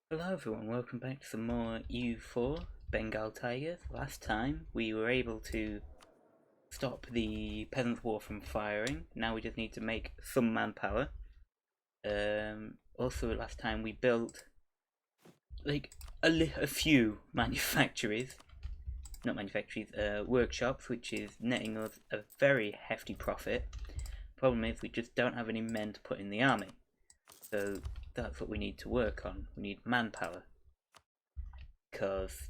Hello everyone, welcome back to some more EU4 Bengal Tigers. Last time we were able to stop the Peasants' War from firing. Now we just need to make some manpower. Also last time we built like a few workshops, which is netting us a very hefty profit. Problem is we just don't have any men to put in the army. So that's what we need to work on. We need manpower. Because,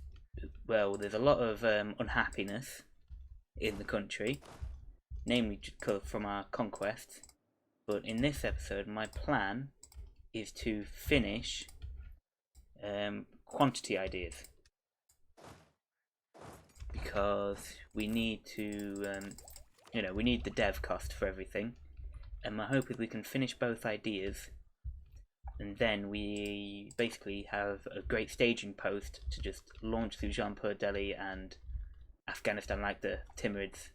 well, there's a lot of unhappiness in the country, namely from our conquests. But in this episode, my plan is to finish quantity ideas, because we need to, we need the dev cost for everything. And my hope is we can finish both ideas, and then we basically have a great staging post to just launch through Jaipur, Delhi and Afghanistan like the Timurids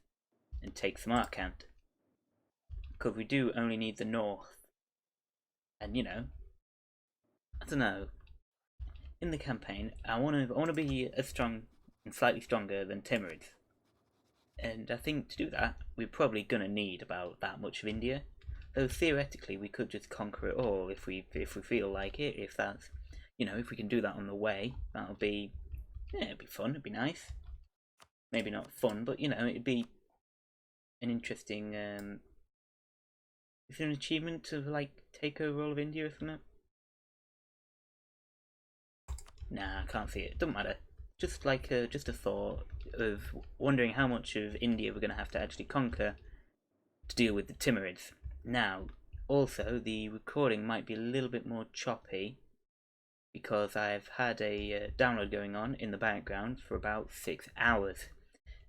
and take Samarkand. Because we do only need the north. And I don't know. In the campaign, I want to be as strong and slightly stronger than Timurids. And I think to do that, we're probably gonna need about that much of India. Though theoretically, we could just conquer it all if we feel like it. If that's, if we can do that on the way, that'll be, it'd be fun. It'd be nice. Maybe not fun, but it'd be an interesting. Is it an achievement to like take over all of India or something? Nah, I can't see it. Doesn't matter. Just like just a thought of wondering how much of India we're gonna have to actually conquer to deal with the Timurids. Now, also, the recording might be a little bit more choppy because I've had a download going on in the background for about 6 hours.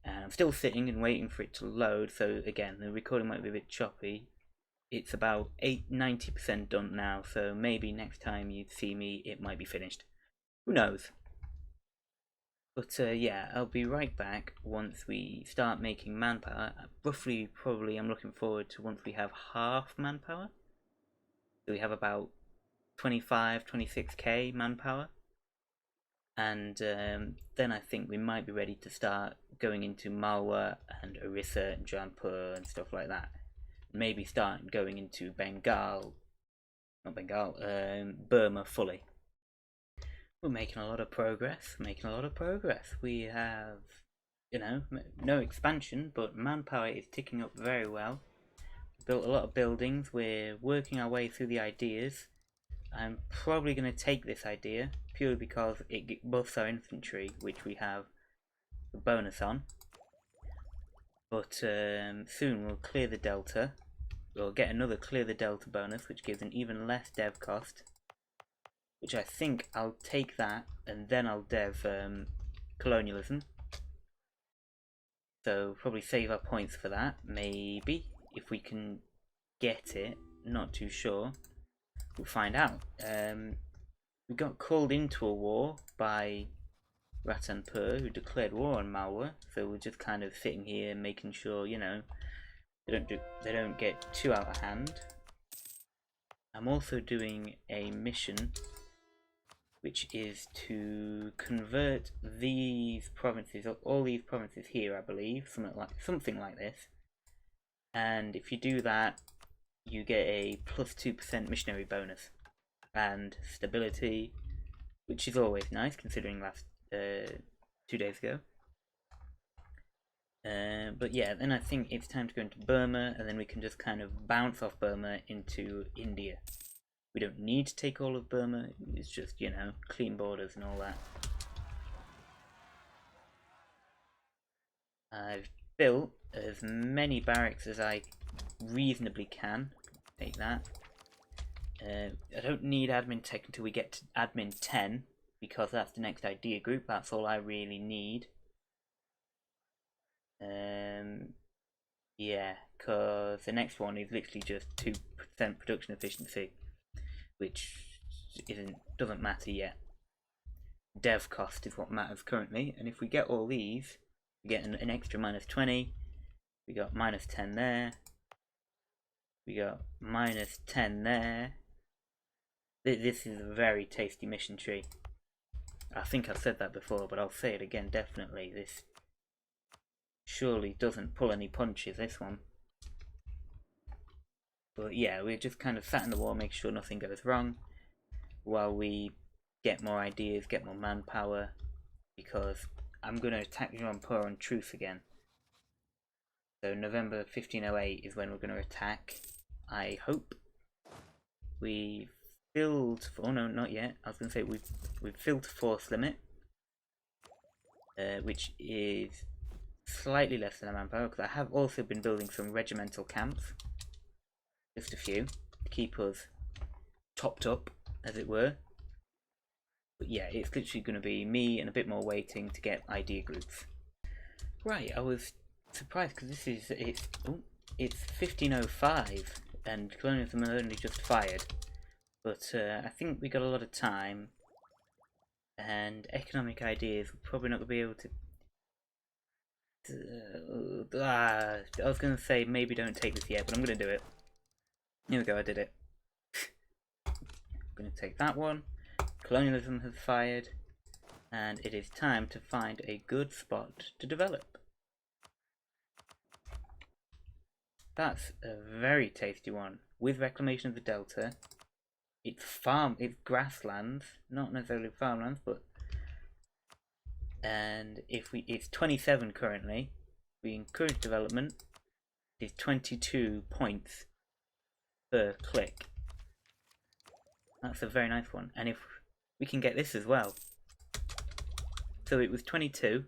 And I'm still sitting and waiting for it to load, so again, the recording might be a bit choppy. It's about 90% done now, so maybe next time you see me, it might be finished. Who knows? But yeah, I'll be right back once we start making manpower. Roughly, probably, I'm looking forward to once we have half manpower. So we have about 25, 26k manpower. And then I think we might be ready to start going into Malwa and Orissa and Jaipur and stuff like that. Maybe start going into Burma fully. We're making a lot of progress, We have, no expansion, but manpower is ticking up very well. We built a lot of buildings, we're working our way through the ideas. I'm probably going to take this idea, purely because it buffs our infantry, which we have a bonus on. But soon we'll clear the delta. We'll get another clear the delta bonus, which gives an even less dev cost. Which I think I'll take that, and then I'll dev colonialism. So probably save our points for that, maybe, if we can get it. Not too sure. We'll find out. We got called into a war by Ratanpur, who declared war on Malwa. So we're just kind of sitting here making sure, they don't get too out of hand. I'm also doing a mission which is to convert these provinces, all these provinces here, I believe, something like this. And if you do that, you get a plus 2% missionary bonus and stability, which is always nice considering last 2 days ago. But yeah, then I think it's time to go into Burma, and then we can just kind of bounce off Burma into India. We don't need to take all of Burma, it's just, clean borders and all that. I've built as many barracks as I reasonably can. Take that. I don't need admin tech until we get to admin 10, because that's the next idea group, that's all I really need. Yeah, because the next one is literally just 2% production efficiency, which doesn't matter yet. Dev cost is what matters currently, and if we get all these, we get an extra minus 20. We got minus 10 there. We got minus 10 there. This is a very tasty mission tree. I think I've said that before, but I'll say it again, definitely. This surely doesn't pull any punches, this one. But yeah, we're just kind of sat in the wall, make sure nothing goes wrong, while we get more ideas, get more manpower, because I'm going to attack Jampur on truce again. So November 1508 is when we're going to attack, I hope. We filled, oh no, not yet. I was going to say we've filled force limit, which is slightly less than a manpower, because I have also been building some regimental camps, just a few, to keep us topped up, as it were. But yeah, it's literally going to be me and a bit more waiting to get idea groups. Right, I was surprised because it's 1505 and colonialism are only just fired. But I think we got a lot of time, and economic ideas we're probably not going to be able to. I was going to say maybe don't take this yet, but I'm going to do it. Here we go, I did it. I'm going to take that one. Colonialism has fired, and it is time to find a good spot to develop. That's a very tasty one. With reclamation of the delta, it's grasslands, not necessarily farmlands, but and it's 27 currently. We encourage development. It's 22 points per click. That's a very nice one, and if we can get this as well. So it was 22.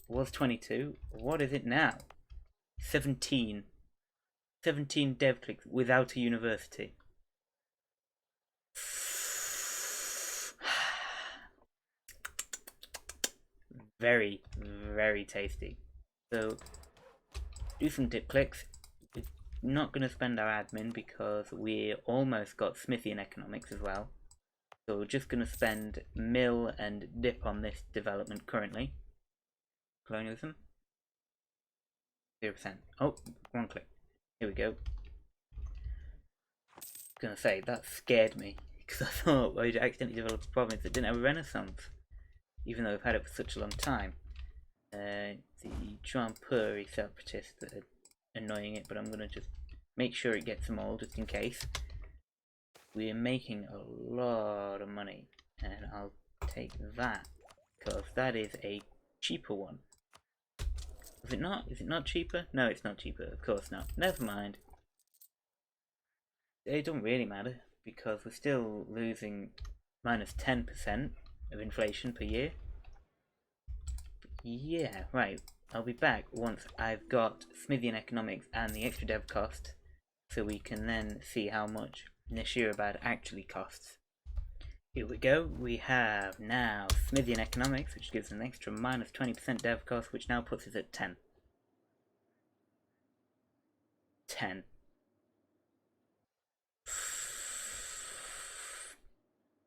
Was 22. What is it now? 17. 17 dev clicks without a university. Very, very tasty. So do some dip clicks. We're not going to spend our admin because we almost got Smithy in economics as well. So we're just going to spend mill and dip on this development currently. Colonialism. 0%. Oh, one click. Here we go. I was going to say, that scared me. Because I thought I'd accidentally developed a province that didn't have a renaissance. Even though we've had it for such a long time. The Jampuri separatists that are annoying it, but I'm going to just make sure it gets them all, just in case. We're making a lot of money. And I'll take that. Because that is a cheaper one. Is it not? Is it not cheaper? No, it's not cheaper. Of course not. Never mind. It don't really matter because we're still losing minus 10% of inflation per year. Yeah, right. I'll be back once I've got Smithian economics and the extra dev cost, so we can then see how much Nashirabad actually costs. Here we go. We have now Smithian economics, which gives an extra minus 20% dev cost, which now puts us at 10. 10.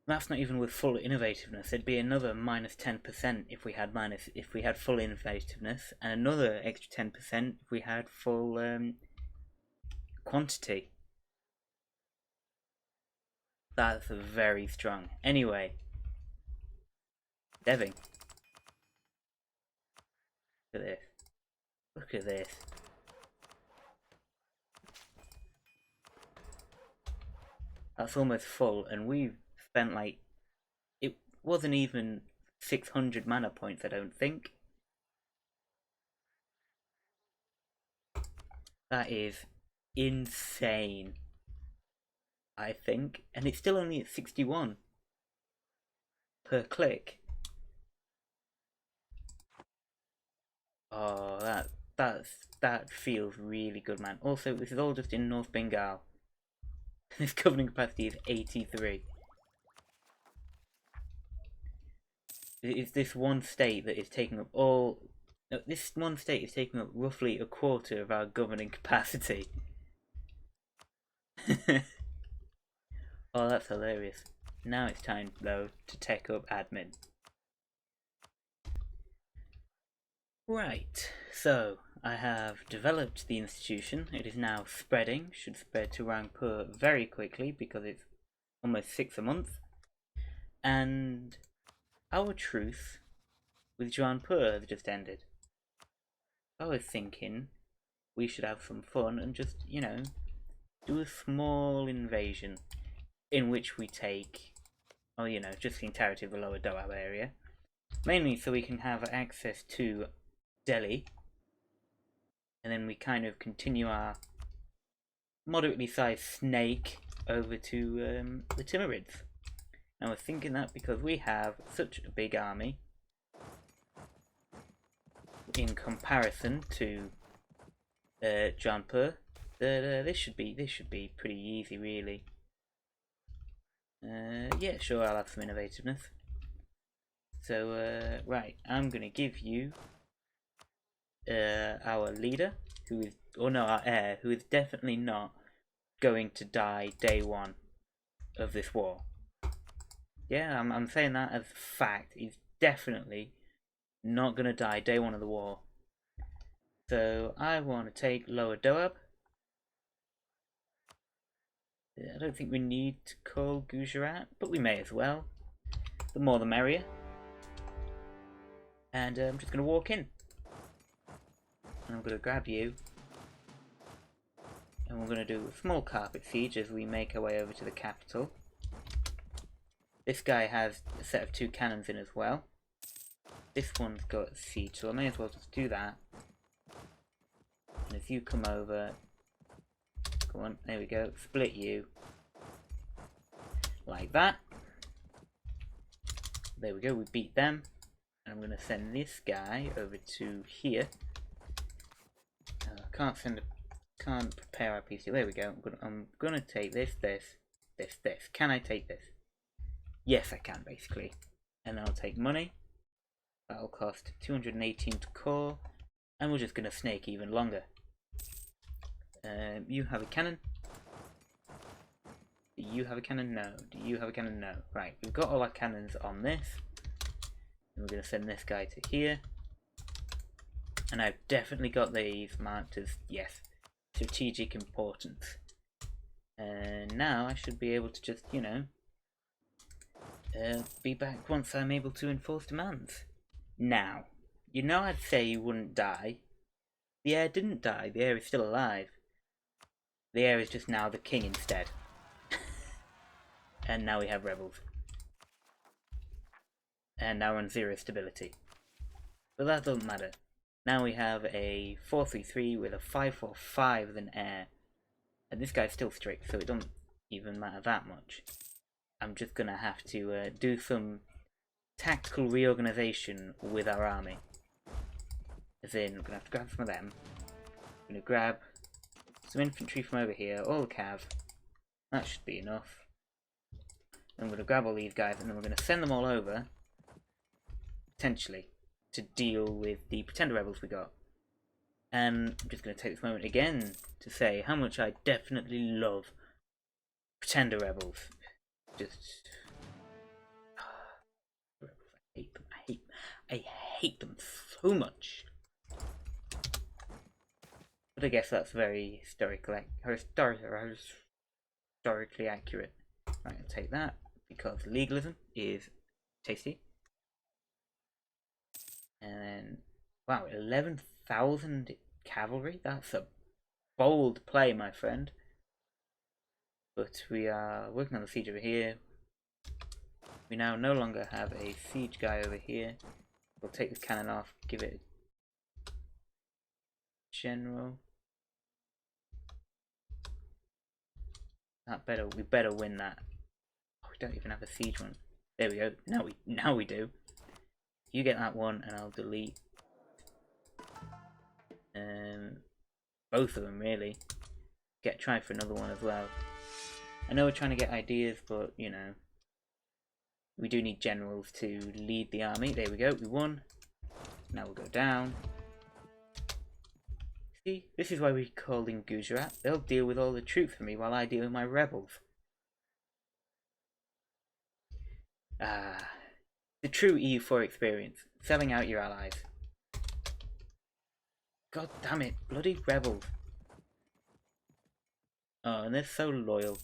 That's not even with full innovativeness. It'd be another minus 10% if we had full innovativeness, and another extra 10% if we had full quantity. That's very strong. Anyway, deving. Look at this. Look at this. That's almost full, and we've spent like, it wasn't even 600 mana points, I don't think. That is insane, I think, and it's still only at 61 per click. Oh, that feels really good, man. Also, this is all just in North Bengal. This governing capacity is 83. It's this one state that is taking up all. No, this one state is taking up roughly a quarter of our governing capacity. Oh, that's hilarious. Now it's time, though, to tech up admin. Right, so I have developed the institution. It is now spreading. Should spread to Rangpur very quickly because it's almost 6 a month. And our truce with Jaunpur has just ended. I was thinking we should have some fun and just, you know, do a small invasion in which we take, oh, you know, just the entirety of the lower Doab area. Mainly so we can have access to Delhi. And then we kind of continue our moderately sized snake over to the Timurids. And I was thinking that because we have such a big army in comparison to Jaunpur, that this should be pretty easy, really. Yeah, sure, I'll have some innovativeness. So right, I'm gonna give you our leader, who is, or no, our heir, who is definitely not going to die day one of this war. Yeah, I'm saying that as fact. He's definitely not gonna die day one of the war. So I want to take Lower Doab. I don't think we need to call Gujarat, but we may as well. The more the merrier. And I'm just gonna walk in. And I'm gonna grab you. And we're gonna do a small carpet siege as we make our way over to the capital. This guy has a set of 2 cannons in as well. This one's got a siege, so I may as well just do that. And if you come over, go on, there we go, split you. Like that. There we go, we beat them. And I'm going to send this guy over to here. Can't prepare our PC. There we go. I'm gonna take this. Can I take this? Yes, I can, basically. And I'll take money. That'll cost 218 to core. And we're just gonna snake even longer. You have a cannon. Do you have a cannon? No. Do you have a cannon? No. Right, we've got all our cannons on this. And we're gonna send this guy to here. And I've definitely got these marked as, yes, strategic importance. And now I should be able to just, you know, be back once I'm able to enforce demands. Now, you know I'd say he wouldn't die. The heir didn't die, the heir is still alive. The heir is just now the king instead. And now we have rebels. And now we're on 0 stability. But that doesn't matter. Now we have a 4-3-3 with a 5-4-5 with an heir. And this guy's still strict, so it doesn't even matter that much. I'm just gonna have to do some tactical reorganization with our army. As in, I'm gonna have to grab some of them. I'm gonna grab some infantry from over here, all the cav. That should be enough. I'm gonna grab all these guys, and then we're gonna send them all over, potentially, to deal with the pretender rebels we got. And I'm just going to take this moment again to say how much I definitely love pretender rebels. Just rebels, I hate them. I hate them so much. But I guess that's very historically accurate. Right, I'll take that because legalism is tasty. And then, wow, 11,000 cavalry? That's a bold play, my friend. But we are working on the siege over here. We now no longer have a siege guy over here. We'll take this cannon off, give it a general. We better win that. Oh, we don't even have a siege one. There we go. Now we do. You get that one, and I'll delete both of them, really. Try for another one as well. I know we're trying to get ideas, but, you know, we do need generals to lead the army. There we go, we won. Now we'll go down. See, this is why we called in Gujarat. They'll deal with all the troops for me while I deal with my rebels. The true EU4 experience. Selling out your allies. God damn it, bloody rebels. Oh, and they're so loyal.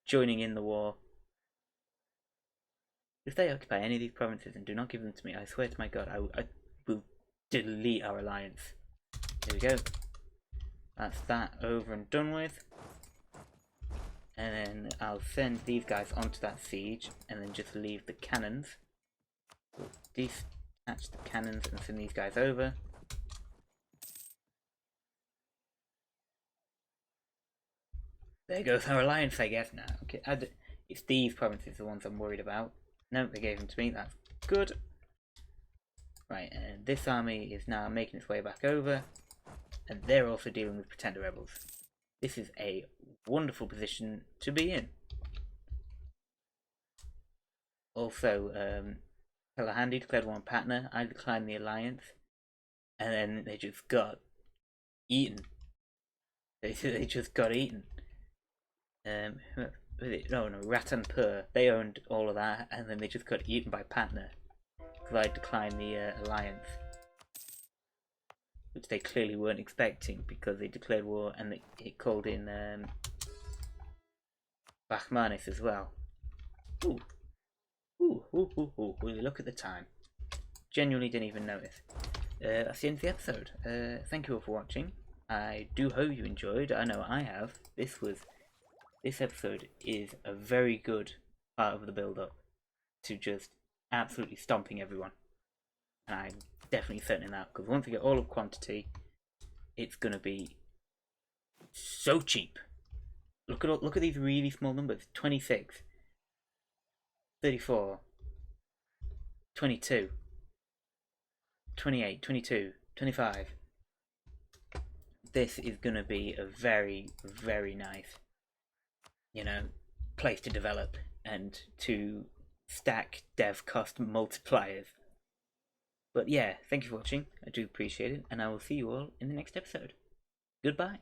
Joining in the war. If they occupy any of these provinces and do not give them to me, I swear to my god, I will delete our alliance. There we go. That's that over and done with. And then I'll send these guys onto that siege and then just leave the cannons. We'll detach the cannons and send these guys over. There goes our alliance, I guess. Now, okay, it's these provinces the ones I'm worried about. No, they gave them to me. That's good. Right, and this army is now making its way back over, and they're also dealing with pretender rebels. This is a wonderful position to be in. Also, Kalahandi declared war on Patna. I declined the alliance, and then they just got eaten. They just got eaten. No, Ratanpur. They owned all of that, and then they just got eaten by Patna because I declined the alliance, which they clearly weren't expecting because they declared war and it called in Bahmanis as well. Ooh. Look at the time. Genuinely didn't even notice. That's the end of the episode. Thank you all for watching. I do hope you enjoyed. I know I have. This episode is a very good part of the build-up to just absolutely stomping everyone. And I'm definitely certain in that, because once we get all of quantity, it's gonna be so cheap. Look at these really small numbers. 26, 34, 22, 28, 22, 25. This is gonna be a very, very nice, place to develop and to stack dev cost multipliers. But yeah, thank you for watching. I do appreciate it, and I will see you all in the next episode. Goodbye.